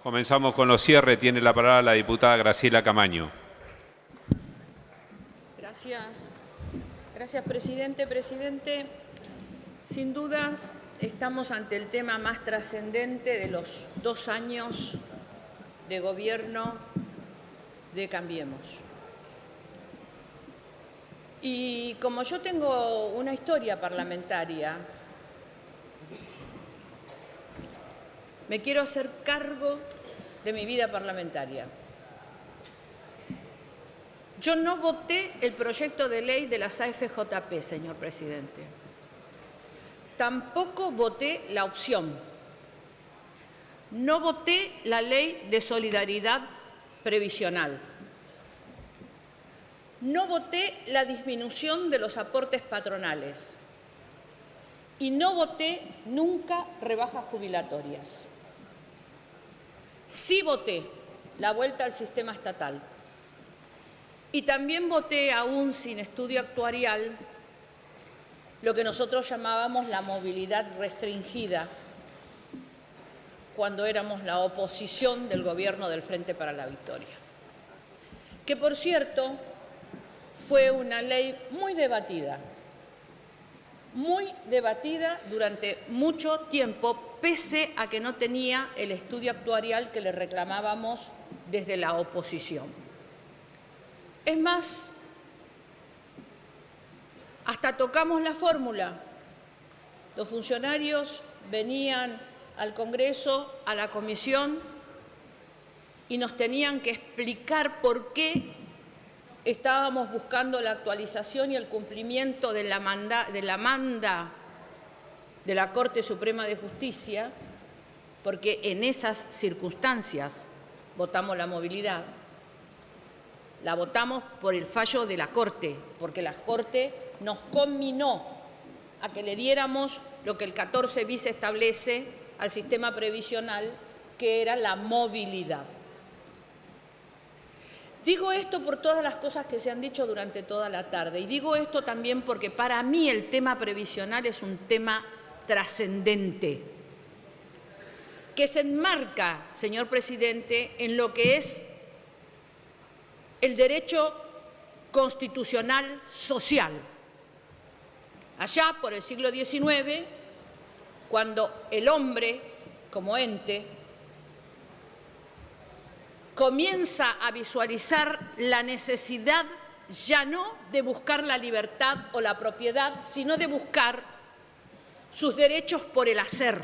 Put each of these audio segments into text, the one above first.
Comenzamos con los cierres. Tiene la palabra la diputada Graciela Camaño. Gracias. Gracias, presidente. Presidente, sin dudas estamos ante el tema más trascendente de los 2 años de gobierno de Cambiemos. Y como yo tengo una historia parlamentaria, me quiero hacer cargo de mi vida parlamentaria. Yo no voté el proyecto de ley de las AFJP, señor presidente. Tampoco voté la opción. No voté la ley de solidaridad previsional. No voté la disminución de los aportes patronales. Y no voté nunca rebajas jubilatorias. Sí voté la vuelta al sistema estatal. Y también voté, aún sin estudio actuarial, lo que nosotros llamábamos la movilidad restringida cuando éramos la oposición del gobierno del Frente para la Victoria. Que, por cierto, fue una ley muy debatida durante mucho tiempo, pese a que no tenía el estudio actuarial que le reclamábamos desde la oposición. Es más, hasta tocamos la fórmula. Los funcionarios venían al Congreso, a la comisión, y nos tenían que explicar por qué estábamos buscando la actualización y el cumplimiento de la manda de la Corte Suprema de Justicia, porque en esas circunstancias votamos la movilidad. La votamos por el fallo de la Corte, porque la Corte nos conminó a que le diéramos lo que el 14 bis establece al sistema previsional, que era la movilidad. Digo esto por todas las cosas que se han dicho durante toda la tarde, y digo esto también porque para mí el tema previsional es un tema trascendente, que se enmarca, señor presidente, en lo que es el derecho constitucional social. Allá por el siglo XIX, cuando el hombre, como ente, comienza a visualizar la necesidad ya no de buscar la libertad o la propiedad, sino de buscar sus derechos por el hacer,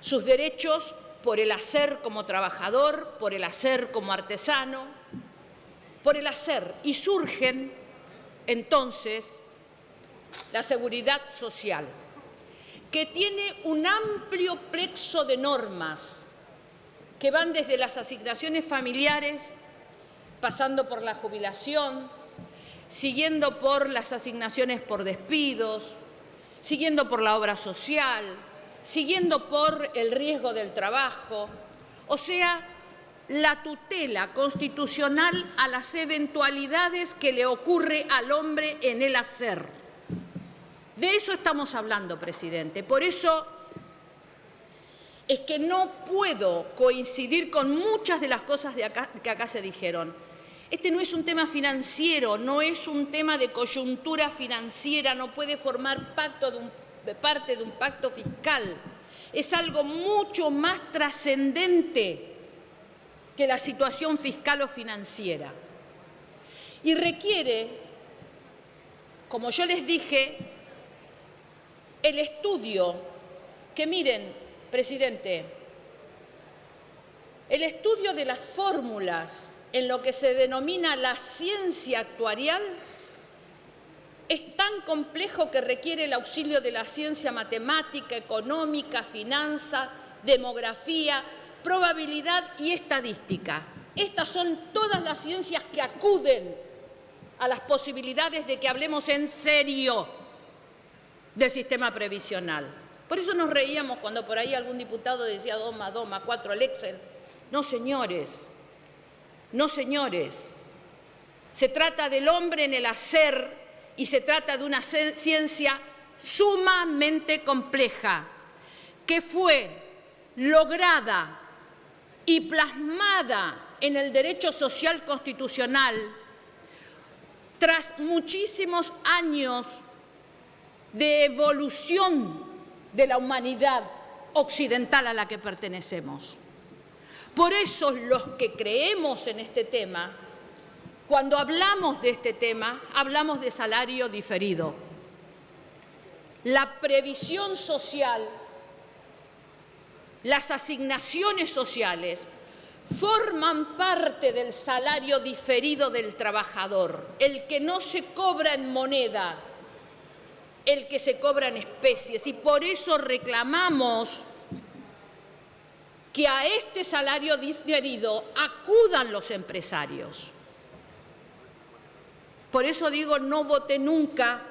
sus derechos por el hacer como trabajador, por el hacer como artesano, por el hacer. Y surgen entonces la seguridad social, que tiene un amplio plexo de normas que van desde las asignaciones familiares, pasando por la jubilación, siguiendo por las asignaciones por despidos, siguiendo por la obra social, siguiendo por el riesgo del trabajo, o sea, la tutela constitucional a las eventualidades que le ocurre al hombre en el hacer. De eso estamos hablando, presidente. Por eso es que no puedo coincidir con muchas de las cosas que acá se dijeron. Este no es un tema financiero, no es un tema de coyuntura financiera, no puede formar parte de un pacto fiscal. Es algo mucho más trascendente que la situación fiscal o financiera. Y requiere, como yo les dije, el estudio, que miren, presidente, el estudio de las fórmulas en lo que se denomina la ciencia actuarial es tan complejo que requiere el auxilio de la ciencia matemática, económica, finanza, demografía, probabilidad y estadística. Estas son todas las ciencias que acuden a las posibilidades de que hablemos en serio del sistema previsional. Por eso nos reíamos cuando por ahí algún diputado decía doma, 4 el Excel. No, señores, no, señores. Se trata del hombre en el hacer y se trata de una ciencia sumamente compleja, que fue lograda y plasmada en el derecho social constitucional tras muchísimos años de evolución de la humanidad occidental a la que pertenecemos. Por eso los que creemos en este tema, cuando hablamos de este tema, hablamos de salario diferido. La previsión social, las asignaciones sociales, forman parte del salario diferido del trabajador, el que no se cobra en moneda, el que se cobra en especies, y por eso reclamamos que a este salario diferido acudan los empresarios. Por eso digo, no voté nunca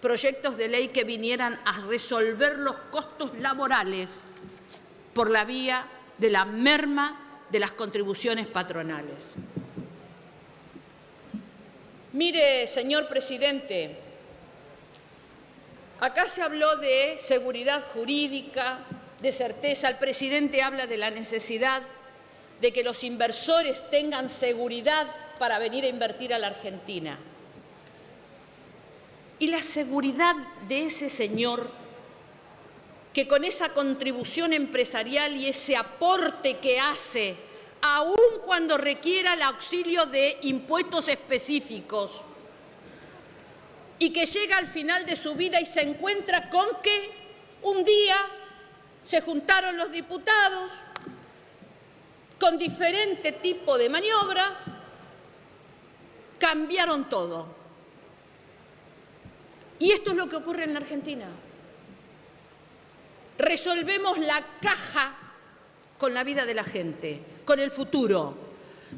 proyectos de ley que vinieran a resolver los costos laborales por la vía de la merma de las contribuciones patronales. Mire, señor presidente, acá se habló de seguridad jurídica, de certeza. El presidente habla de la necesidad de que los inversores tengan seguridad para venir a invertir a la Argentina. Y la seguridad de ese señor que con esa contribución empresarial y ese aporte que hace, aun cuando requiera el auxilio de impuestos específicos, y que llega al final de su vida y se encuentra con que un día se juntaron los diputados con diferente tipo de maniobras, cambiaron todo. Y esto es lo que ocurre en la Argentina. Resolvemos la caja con la vida de la gente, con el futuro.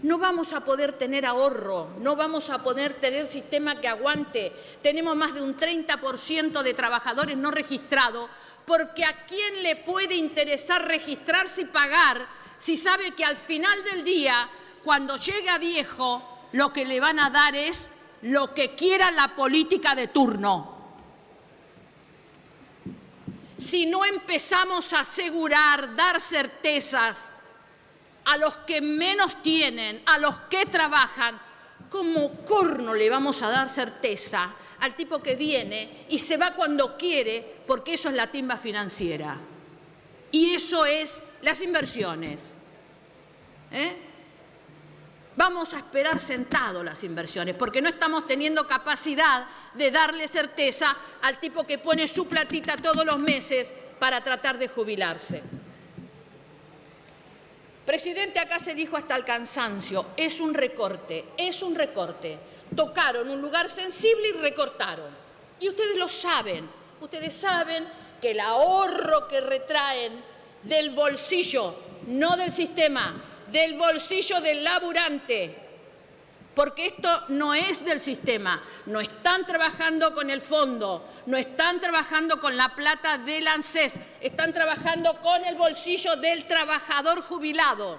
No vamos a poder tener ahorro, no vamos a poder tener sistema que aguante. Tenemos más de un 30% de trabajadores no registrados, porque ¿a quién le puede interesar registrarse y pagar si sabe que al final del día, cuando llega viejo, lo que le van a dar es lo que quiera la política de turno? Si no empezamos a asegurar, dar certezas a los que menos tienen, a los que trabajan, ¿cómo corno le vamos a dar certeza al tipo que viene y se va cuando quiere? Porque eso es la timba financiera. Y eso es las inversiones. Vamos a esperar sentados las inversiones, porque no estamos teniendo capacidad de darle certeza al tipo que pone su platita todos los meses para tratar de jubilarse. Presidente, acá se dijo hasta el cansancio, es un recorte, es un recorte. Tocaron un lugar sensible y recortaron. Y ustedes lo saben, ustedes saben que el ahorro que retraen del bolsillo, no del sistema, del bolsillo del laburante, porque esto no es del sistema, no están trabajando con el fondo, no están trabajando con la plata del ANSES, están trabajando con el bolsillo del trabajador jubilado.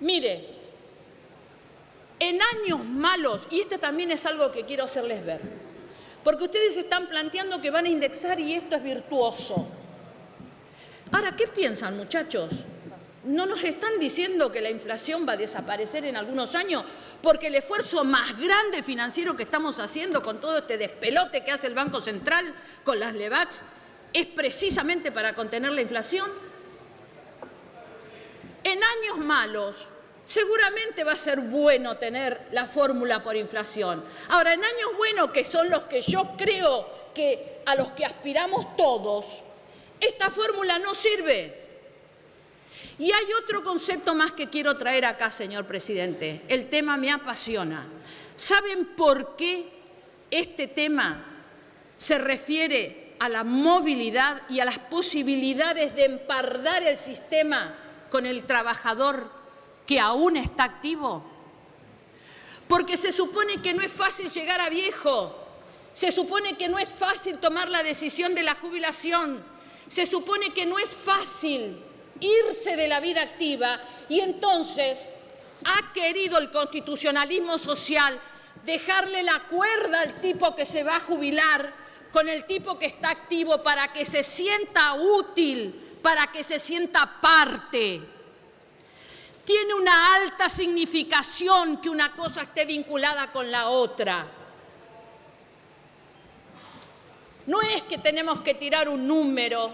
Mire, en años malos, y este también es algo que quiero hacerles ver, porque ustedes están planteando que van a indexar y esto es virtuoso. Ahora, ¿qué piensan, muchachos? ¿No nos están diciendo que la inflación va a desaparecer en algunos años? Porque el esfuerzo más grande financiero que estamos haciendo con todo este despelote que hace el Banco Central con las LEVAX es precisamente para contener la inflación. En años malos, seguramente va a ser bueno tener la fórmula por inflación. Ahora, en años buenos, que son los que yo creo que a los que aspiramos todos, esta fórmula no sirve. Y hay otro concepto más que quiero traer acá, señor presidente. El tema me apasiona. ¿Saben por qué este tema se refiere a la movilidad y a las posibilidades de empardar el sistema con el trabajador que aún está activo? Porque se supone que no es fácil llegar a viejo, se supone que no es fácil tomar la decisión de la jubilación, se supone que no es fácil irse de la vida activa, y entonces ha querido el constitucionalismo social dejarle la cuerda al tipo que se va a jubilar con el tipo que está activo para que se sienta útil, para que se sienta parte. Tiene una alta significación que una cosa esté vinculada con la otra. No es que tenemos que tirar un número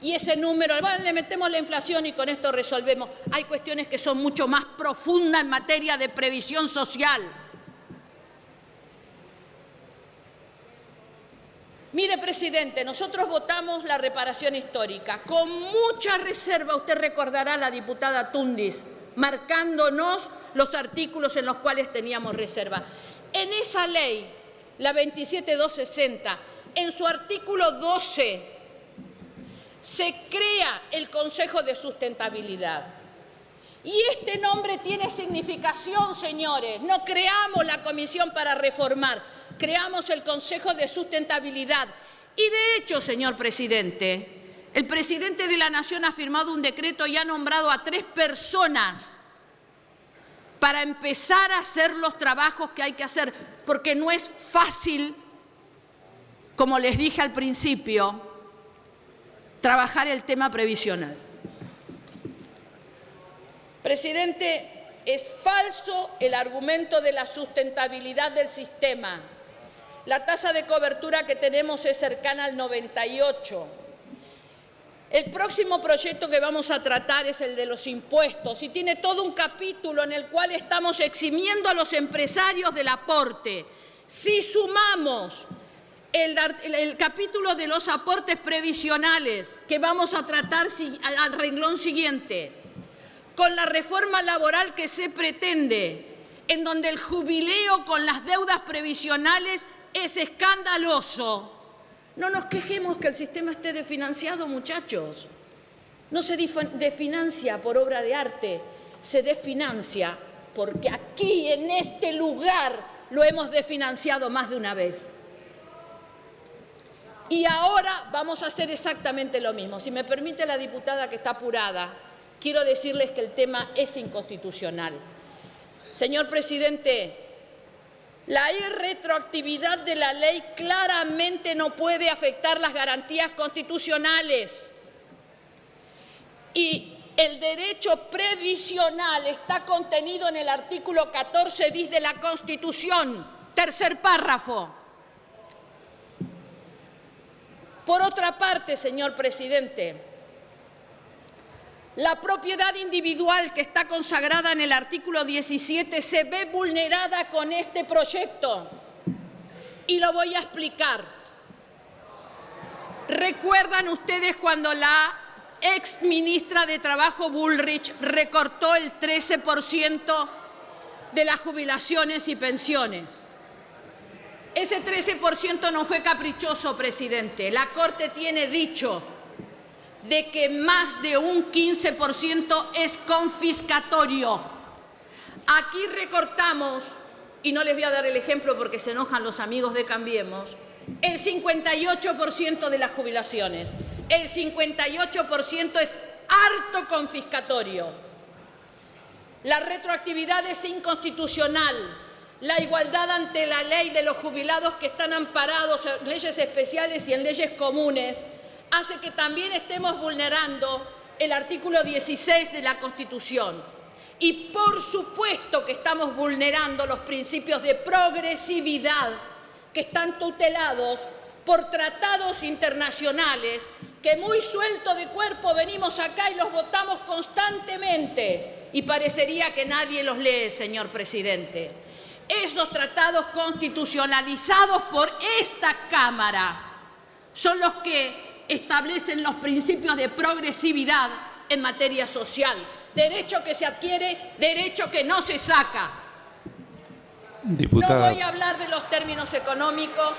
y ese número, bueno, le metemos la inflación y con esto resolvemos. Hay cuestiones que son mucho más profundas en materia de previsión social. Mire, presidente, nosotros votamos la reparación histórica. Con mucha reserva, usted recordará a la diputada Tundis, marcándonos los artículos en los cuales teníamos reserva. En esa ley, la 27260, en su artículo 12, se crea el Consejo de Sustentabilidad. Y este nombre tiene significación, señores. No creamos la comisión para reformar, creamos el Consejo de Sustentabilidad. Y de hecho, señor presidente, el presidente de la Nación ha firmado un decreto y ha nombrado a 3 personas para empezar a hacer los trabajos que hay que hacer, porque no es fácil, como les dije al principio, trabajar el tema previsional. Presidente, es falso el argumento de la sustentabilidad del sistema. La tasa de cobertura que tenemos es cercana al 98%. El próximo proyecto que vamos a tratar es el de los impuestos y tiene todo un capítulo en el cual estamos eximiendo a los empresarios del aporte. Si sumamos el capítulo de los aportes previsionales que vamos a tratar al renglón siguiente, con la reforma laboral que se pretende, en donde el jubileo con las deudas previsionales es escandaloso. No nos quejemos que el sistema esté desfinanciado, muchachos. No se desfinancia por obra de arte, se desfinancia porque aquí, en este lugar, lo hemos desfinanciado más de una vez. Y ahora vamos a hacer exactamente lo mismo. Si me permite la diputada que está apurada, quiero decirles que el tema es inconstitucional. Señor presidente, la irretroactividad de la ley claramente no puede afectar las garantías constitucionales. Y el derecho previsional está contenido en el artículo 14 bis de la Constitución, tercer párrafo. Por otra parte, señor presidente, la propiedad individual que está consagrada en el artículo 17 se ve vulnerada con este proyecto. Y lo voy a explicar. ¿Recuerdan ustedes cuando la ex ministra de Trabajo Bullrich recortó el 13% de las jubilaciones y pensiones? Ese 13% no fue caprichoso, presidente. La Corte tiene dicho de que más de un 15% es confiscatorio. Aquí recortamos, y no les voy a dar el ejemplo porque se enojan los amigos de Cambiemos, el 58% de las jubilaciones. El 58% es harto confiscatorio. La retroactividad es inconstitucional. La igualdad ante la ley de los jubilados que están amparados en leyes especiales y en leyes comunes hace que también estemos vulnerando el artículo 16 de la Constitución. Y por supuesto que estamos vulnerando los principios de progresividad que están tutelados por tratados internacionales que muy suelto de cuerpo venimos acá y los votamos constantemente y parecería que nadie los lee, señor presidente. Esos tratados constitucionalizados por esta Cámara son los que establecen los principios de progresividad en materia social. Derecho que se adquiere, derecho que no se saca. Diputada, no voy a hablar de los términos económicos.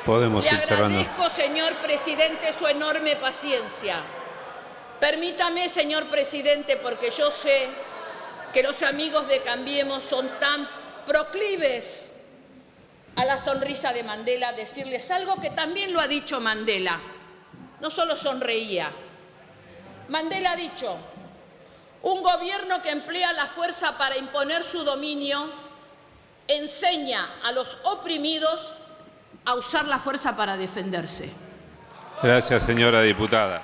Podemos ir cerrando. Le agradezco, señor presidente, su enorme paciencia. Permítame, señor presidente, porque yo sé que los amigos de Cambiemos son tan proclives a la sonrisa de Mandela, decirles algo que también lo ha dicho Mandela. No solo sonreía. Mandela ha dicho: un gobierno que emplea la fuerza para imponer su dominio enseña a los oprimidos a usar la fuerza para defenderse. Gracias, señora diputada.